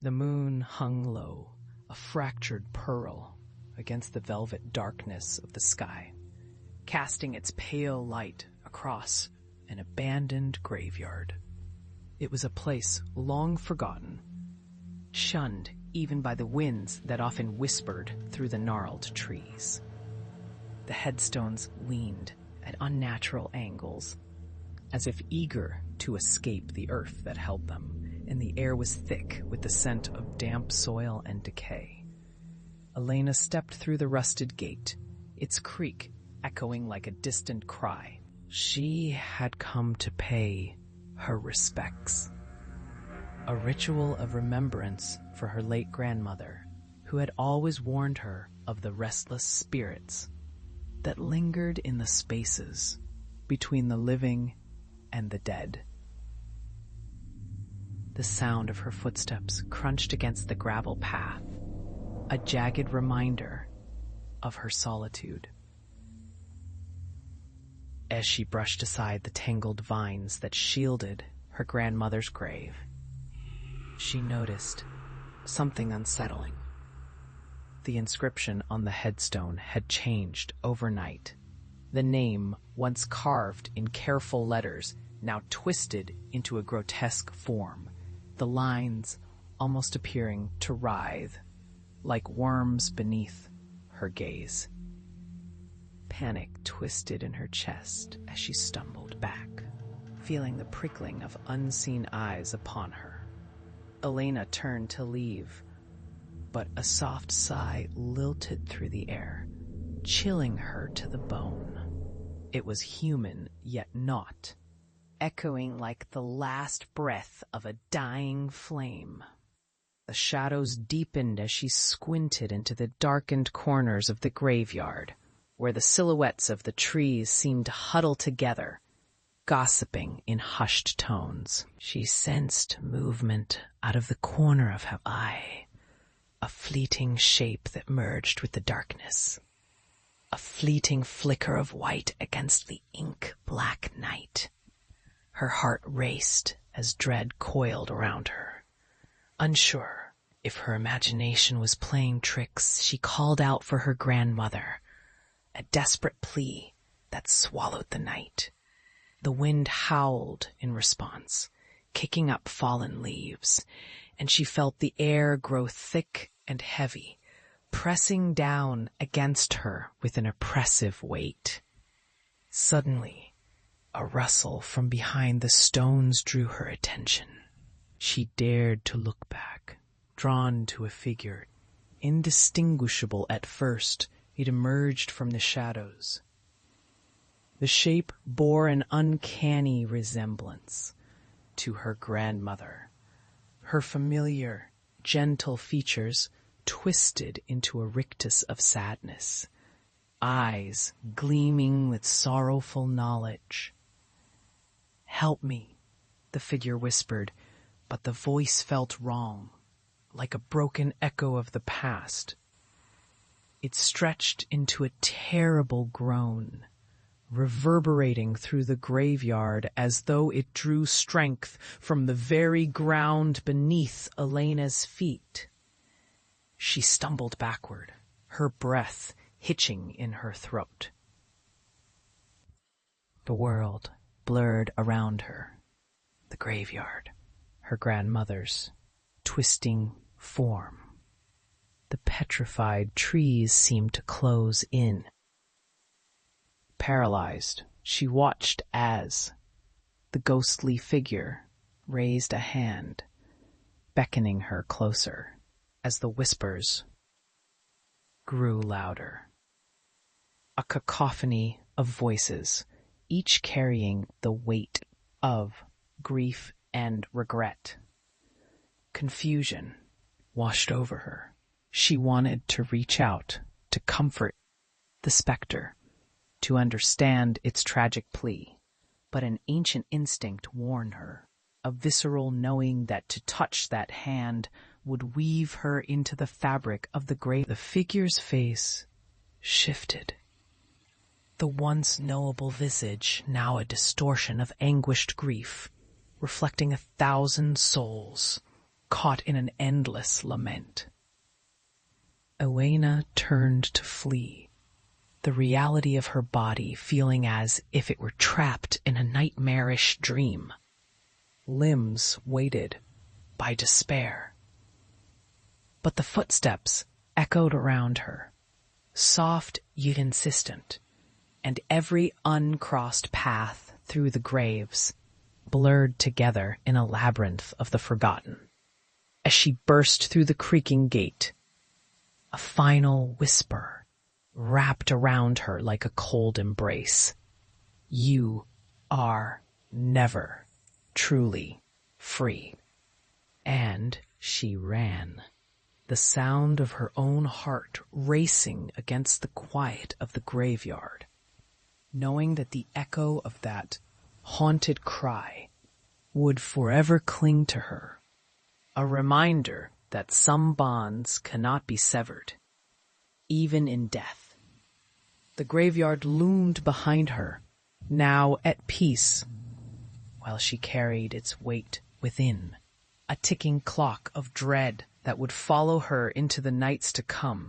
The moon hung low, a fractured pearl, against the velvet darkness of the sky, casting its pale light across an abandoned graveyard. It was a place long forgotten, shunned even by the winds that often whispered through the gnarled trees. The headstones leaned at unnatural angles, as if eager to escape the earth that held them, and the air was thick with the scent of damp soil and decay. Elena stepped through the rusted gate, its creak echoing like a distant cry. She had come to pay her respects. A ritual of remembrance for her late grandmother, who had always warned her of the restless spirits that lingered in the spaces between the living and the dead. The sound of her footsteps crunched against the gravel path, a jagged reminder of her solitude. As she brushed aside the tangled vines that shielded her grandmother's grave, she noticed something unsettling. The inscription on the headstone had changed overnight. The name, once carved in careful letters, now twisted into a grotesque form, the lines almost appearing to writhe, like worms beneath her gaze. Panic twisted in her chest as she stumbled back, feeling the prickling of unseen eyes upon her. Elena turned to leave, but a soft sigh lilted through the air, chilling her to the bone. It was human, yet not, echoing like the last breath of a dying flame. The shadows deepened as she squinted into the darkened corners of the graveyard, where the silhouettes of the trees seemed to huddle together, gossiping in hushed tones. She sensed movement out of the corner of her eye, a fleeting shape that merged with the darkness, a fleeting flicker of white against the ink-black night. Her heart raced as dread coiled around her. Unsure if her imagination was playing tricks, she called out for her grandmother, a desperate plea that swallowed the night. The wind howled in response, kicking up fallen leaves, and she felt the air grow thick and heavy, pressing down against her with an oppressive weight. Suddenly, a rustle from behind the stones drew her attention. She dared to look back, drawn to a figure. Indistinguishable at first, it emerged from the shadows. The shape bore an uncanny resemblance to her grandmother. Her familiar, gentle features twisted into a rictus of sadness, eyes gleaming with sorrowful knowledge. "Help me," the figure whispered, but the voice felt wrong, like a broken echo of the past. It stretched into a terrible groan, reverberating through the graveyard as though it drew strength from the very ground beneath Elena's feet. She stumbled backward, her breath hitching in her throat. The world blurred around her. The graveyard, her grandmother's twisting form. The petrified trees seemed to close in. Paralyzed, she watched as the ghostly figure raised a hand, beckoning her closer as the whispers grew louder. A cacophony of voices, each carrying the weight of grief and regret. Confusion washed over her. She wanted to reach out, to comfort the specter, to understand its tragic plea, but an ancient instinct warned her, a visceral knowing that to touch that hand would weave her into the fabric of the grave. The figure's face shifted. The once knowable visage, now a distortion of anguished grief, reflecting 1,000 souls, caught in an endless lament. Owaina turned to flee, the reality of her body feeling as if it were trapped in a nightmarish dream. Limbs weighted by despair. But the footsteps echoed around her, soft yet insistent, and every uncrossed path through the graves blurred together in a labyrinth of the forgotten. As she burst through the creaking gate, a final whisper wrapped around her like a cold embrace. You are never truly free. And she ran, the sound of her own heart racing against the quiet of the graveyard, knowing that the echo of that haunted cry would forever cling to her, a reminder that some bonds cannot be severed, even in death. The graveyard loomed behind her, now at peace, while she carried its weight within, a ticking clock of dread that would follow her into the nights to come.